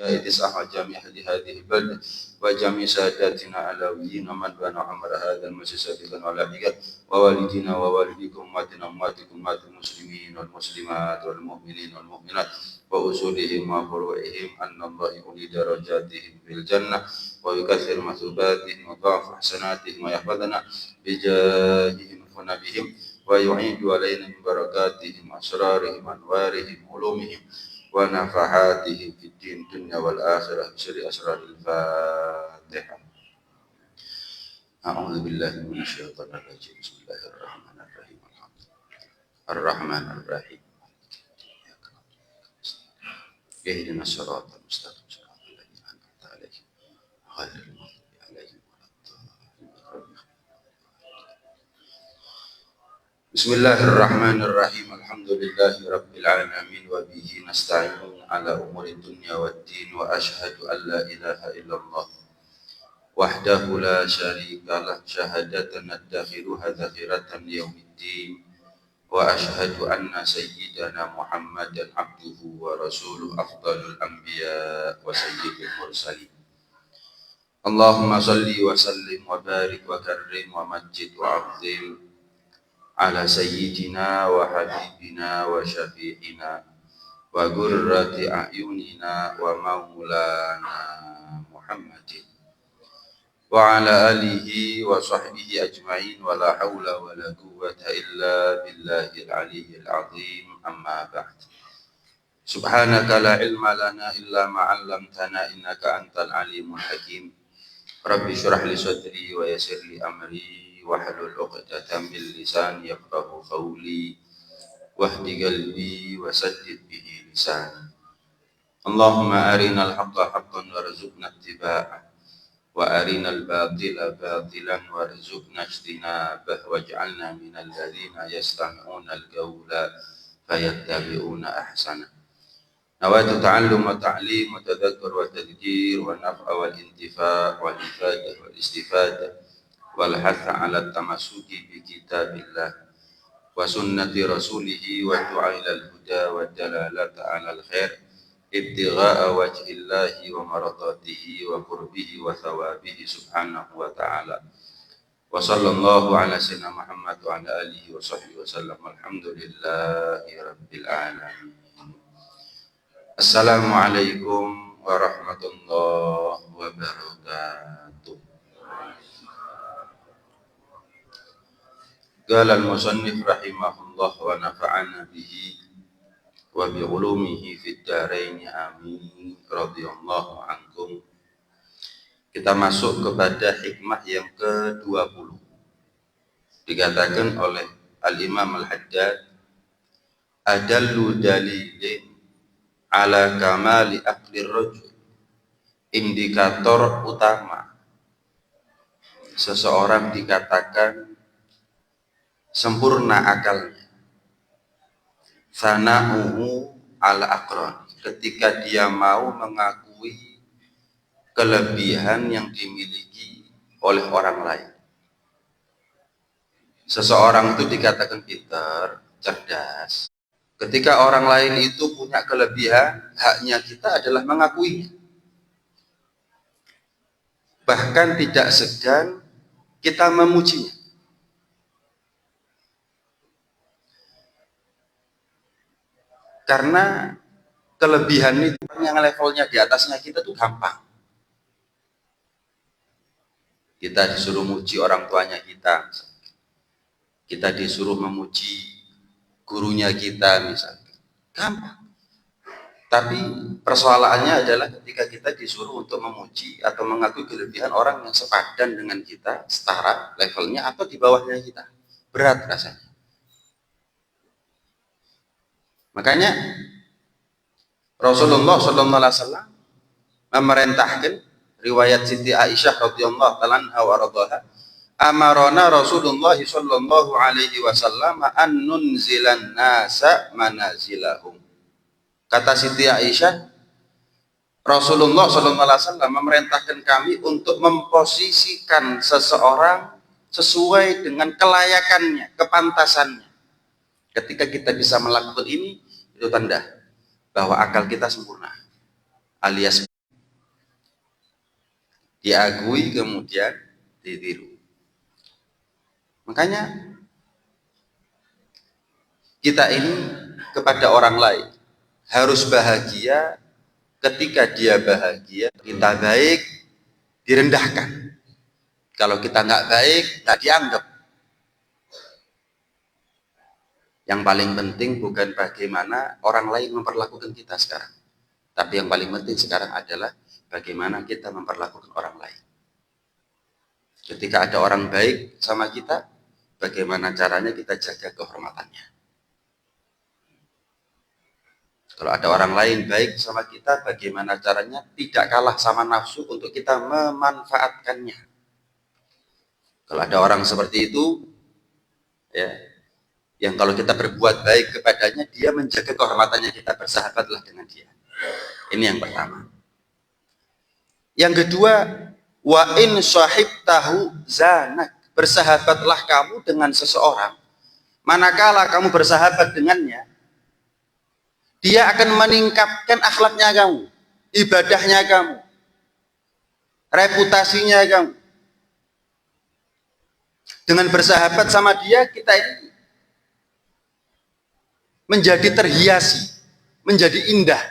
إتساع جميع هذه البلد وجميع ساداتنا علويين ومن بنى عمر هذا المسجد سابقا ولاحقا ووالدينا ووالديكم أمتنا أمتكم أمات المسلمين والمسلمات والمؤمنين والمؤمنات وأصولهم وفروعهم أن الله يولي درجاتهم في الجنة ويكثر مثوباتهم ويضاعف حسناتهم ويحفظنا بجاههم ونبيهم ويعيد علينا من بركاتهم أسرارهم أنوارهم علومهم ونفحاته في الدين الدنيا والآخرة بسر أسرار الفاتحة. أعوذ بالله من الشيطان الرجيم. بسم الله الرحمن الرحيم. الرحمن الرحيم. اهدنا الصراط المستقيم صراط الذين أنعمت عليهم غير المغضوب عليهم ولا الضالين. بسم الله الرحمن الرحيم. الحمد لله رب العالمين وبه نستعين على أمور الدنيا والدين وأشهد أن لا إله إلا الله وحده لا شريك له شهادة ندخرها ذخيرة يوم الدين وأشهد أن سيدنا محمدا عبده ورسوله أفضل الأنبياء وسيد المرسلين. اللهم صل وسلم وبارك وكرم ومجد وعظم على سيدنا وحبيبنا وشفيعنا وقرة أعيننا ومولانا محمد وعلى آله وصحبه أجمعين ولا حول ولا قوة إلا بالله العلي العظيم. أما بعد. سبحانك لا علم لنا إلا ما علمتنا إنك أنت العليم الحكيم. رب اشرح لي صدري ويسر لي أمري واحلل عقدة من لساني يفقهوا قولي واهد قلبي وسدد به لساني. اللهم أرنا الحق حقا وارزقنا اتباعه وأرنا الباطل باطلا وارزقنا اجتنابه واجعلنا من الذين يستمعون القول فيتبعون أحسنه. نويت تعلم وتعليم وتذكر وتذكير والنفع والانتفاع والإفادة والاستفادة والحث على التمسك بكتاب الله وسنة رسوله والدعاء إلى الهدى والدلالة على الخير ابتغاء وجه الله ومرضاته وقربه وثوابه سبحانه وتعالى. وصلى الله على سيدنا محمد وعلى آله وصحبه وسلم. الحمد لله رب العالمين. Assalamualaikum warahmatullahi wabarakatuh. Qala al-musannif rahimahullah wa nafa'ana bihi wa bi ulumihi fid dharain amin radhiyallahu ankum. Kita masuk kepada hikmah yang ke-20. Dikatakan oleh Al-Imam Al-Haddad, adallu dalilin ala kamali aqlir rajul, indikator utama seseorang dikatakan sempurna akalnya, sana'uhu ala aqran, ketika dia mau mengakui kelebihan yang dimiliki oleh orang lain. Seseorang itu dikatakan pintar, cerdas ketika orang lain itu punya kelebihan. Haknya kita adalah mengakuinya, bahkan tidak segan kita memujinya. Karena kelebihan itu yang levelnya di atasnya kita tuh gampang. Kita disuruh muji orang tuanya kita, kita disuruh memuji gurunya kita misalnya, gampang. Tapi persoalannya adalah ketika kita disuruh untuk memuji atau mengakui kelebihan orang yang sepadan dengan kita, setara levelnya atau di bawahnya kita, berat rasanya. Makanya Rasulullah sallallahu alaihi wasallam memerintahkan, riwayat Siti Aisyah radhiyallahu ta'ala anha wa radhaha, amarona Rasulullah sallallahu alaihi wasallam an nunzilan nasa manazilahum. Kata Siti Aisyah, Rasulullah sallallahu alaihi wasallam memerintahkan kami untuk memposisikan seseorang sesuai dengan kelayakannya, kepantasannya. Ketika kita bisa melakukan ini, itu tanda bahwa akal kita sempurna, alias diakui kemudian ditiru. Makanya kita ini kepada orang lain harus bahagia. Ketika dia bahagia, kita baik, direndahkan. Kalau kita nggak baik, nggak dianggap. Yang paling penting bukan bagaimana orang lain memperlakukan kita sekarang, tapi yang paling penting sekarang adalah bagaimana kita memperlakukan orang lain. Ketika ada orang baik sama kita, bagaimana caranya kita jaga kehormatannya. Kalau ada orang lain baik sama kita, bagaimana caranya tidak kalah sama nafsu untuk kita memanfaatkannya. Kalau ada orang seperti itu, ya, yang kalau kita berbuat baik kepadanya, dia menjaga kehormatannya, kita bersahabatlah dengan dia. Ini yang pertama. Yang kedua, wa in sahibtahu zanak. Bersahabatlah kamu dengan seseorang. Manakala kamu bersahabat dengannya, dia akan meningkatkan akhlaknya kamu, ibadahnya kamu, reputasinya kamu. Dengan bersahabat sama dia, kita ini menjadi terhiasi, menjadi indah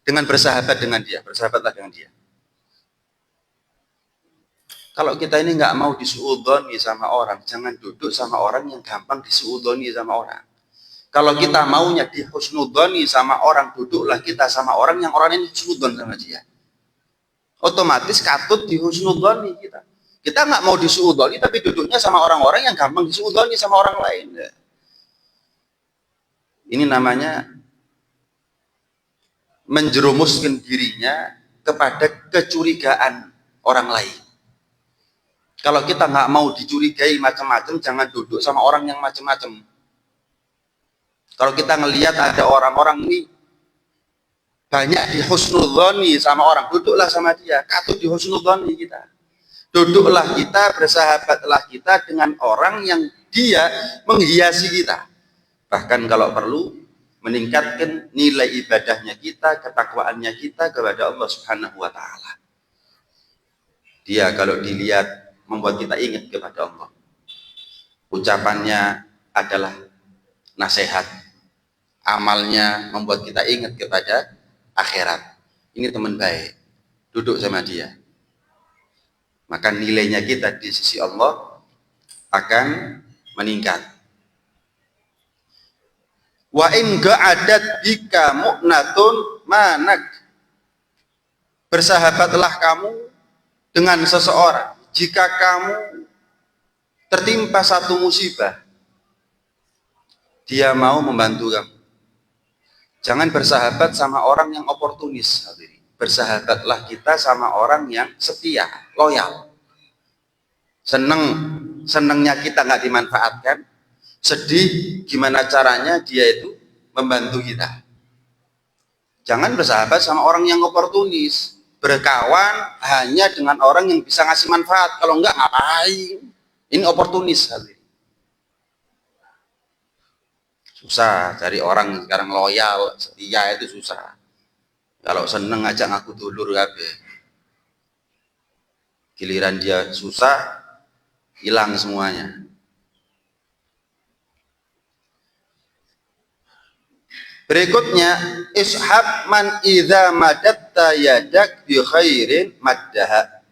dengan bersahabat dengan dia. Bersahabatlah dengan dia. Kalau kita ini nggak mau disuudoni sama orang, jangan duduk sama orang yang gampang disuudoni sama orang. Kalau kita maunya dihusnudoni sama orang, duduklah kita sama orang yang orang ini husnudon sama dia. Otomatis katut dihusnudoni kita. Kita nggak mau disuudoni, tapi duduknya sama orang-orang yang gampang disuudoni sama orang lain. Ini namanya menjerumuskan dirinya kepada kecurigaan orang lain. Kalau kita nggak mau dicurigai macam-macam, jangan duduk sama orang yang macam-macam. Kalau kita ngelihat ada orang-orang ini banyak dihusnudzoni sama orang, duduklah sama dia, katut dihusnudzoni kita. Duduklah kita, bersahabatlah kita dengan orang yang dia menghiasi kita. Bahkan kalau perlu meningkatkan nilai ibadahnya kita, ketakwaannya kita kepada Allah Subhanahu wa taala. Dia kalau dilihat membuat kita ingat kepada Allah. Ucapannya adalah nasihat, amalnya membuat kita ingat kepada akhirat. Ini teman baik, duduk sama dia, maka nilainya kita di sisi Allah akan meningkat. Wa in ga'adat bika mu'natun manak. Bersahabatlah kamu dengan seseorang jika kamu tertimpa satu musibah, dia mau membantu kamu. Jangan bersahabat sama orang yang oportunis. Bersahabatlah kita sama orang yang setia, loyal. Senengnya kita nggak dimanfaatkan, sedih gimana caranya dia itu membantu kita. Jangan bersahabat sama orang yang oportunis. Berkawan hanya dengan orang yang bisa ngasih manfaat. Kalau enggak, ngapain? Ini oportunis. Susah cari orang sekarang loyal, setia itu susah. Kalau seneng aja ngaku dulur kabeh. Giliran dia susah, hilang semuanya. Berikutnya, ishab man idza madatta yadak bi khairin maddaha.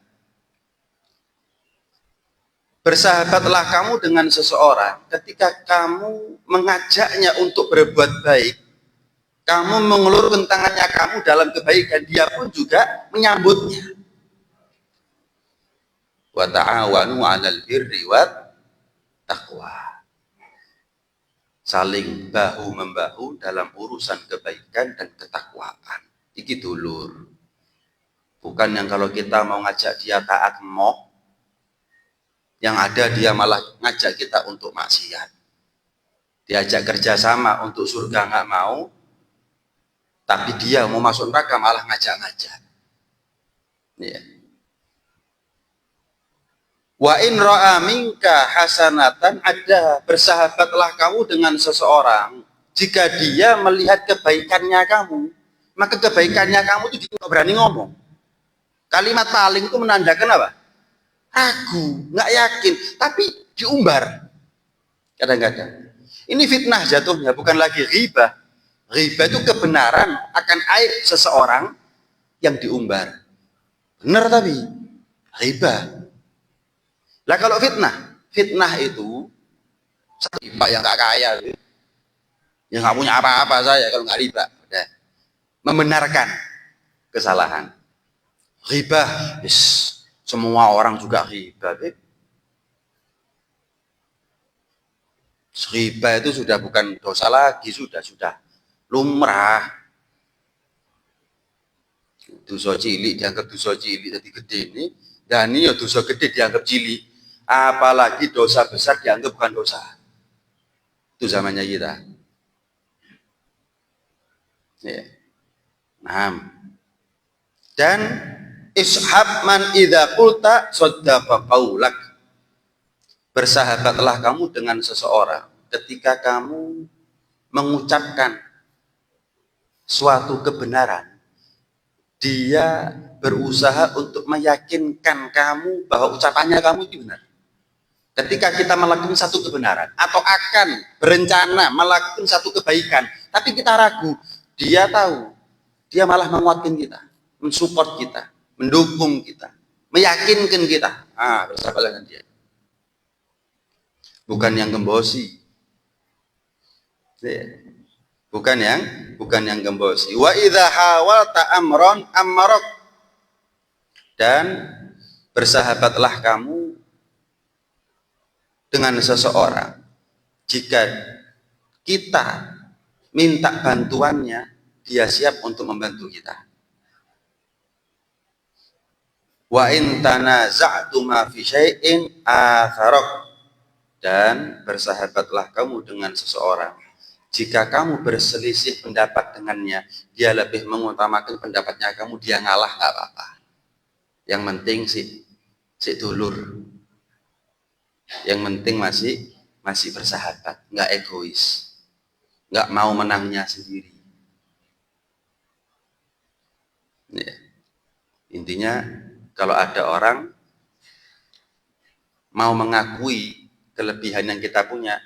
Bersahabatlah kamu dengan seseorang ketika kamu mengajaknya untuk berbuat baik, kamu mengulurkan tangannya kamu dalam kebaikan, dia pun juga menyambutnya. Wa ta'awanu 'alal birri wat taqwa. Saling bahu-membahu dalam urusan kebaikan dan ketakwaan. Iki dulur. Bukan yang kalau kita mau ngajak dia taat moh, yang ada dia malah ngajak kita untuk maksiat. Diajak kerjasama untuk surga nggak mau, tapi dia mau masuk neraka malah ngajak-ngajak. Ya. Wa in ra'a minka hasanatan ada. Bersahabatlah kamu dengan seseorang jika dia melihat kebaikannya kamu, maka kebaikannya kamu itu tidak berani ngomong. Kalimat paling itu menandakan apa? Ragu, nggak yakin, tapi diumbar. Kadang-kadang ini fitnah jatuhnya, bukan lagi ghibah. Ghibah itu kebenaran akan aib seseorang yang diumbar. Benar tapi ghibah. Lah kalau fitnah itu satu riba yang nggak kaya, yang nggak punya apa-apa saya kalau nggak riba, udah membenarkan kesalahan. Ghibah, semua orang juga ghibah. Ghibah itu sudah bukan dosa lagi, sudah lumrah. Dosa cilik dianggap dosa cilik jadi gede ini, dan ini ya dosa gede dianggap cilik. Apalagi dosa besar dianggap bukan dosa. Itu zamannya kita. Ya. Nah. Dan ishab man idza qulta saddaqa qaulak. Bersahabatlah kamu dengan seseorang ketika kamu mengucapkan suatu kebenaran, dia berusaha untuk meyakinkan kamu bahwa ucapannya kamu itu benar. Ketika kita melakukan satu kebenaran atau akan berencana melakukan satu kebaikan, tapi kita ragu, dia tahu, dia malah menguatkan kita, mensupport kita, mendukung kita, meyakinkan kita. Bersahabatlah dengan dia. Bukan yang gembosi. Bukan yang gembosi. Wa idza hawalta amron ammarok. Dan bersahabatlah kamu dengan seseorang jika kita minta bantuannya, dia siap untuk membantu kita. Wa in tanaza'tuma fi syai'in atharok. Dan bersahabatlah kamu dengan seseorang jika kamu berselisih pendapat dengannya, dia lebih mengutamakan pendapatnya kamu, dia ngalah nggak apa-apa. Yang penting si dulur. Yang penting masih bersahabat, nggak egois, nggak mau menangnya sendiri. Ya. Intinya kalau ada orang mau mengakui kelebihan yang kita punya,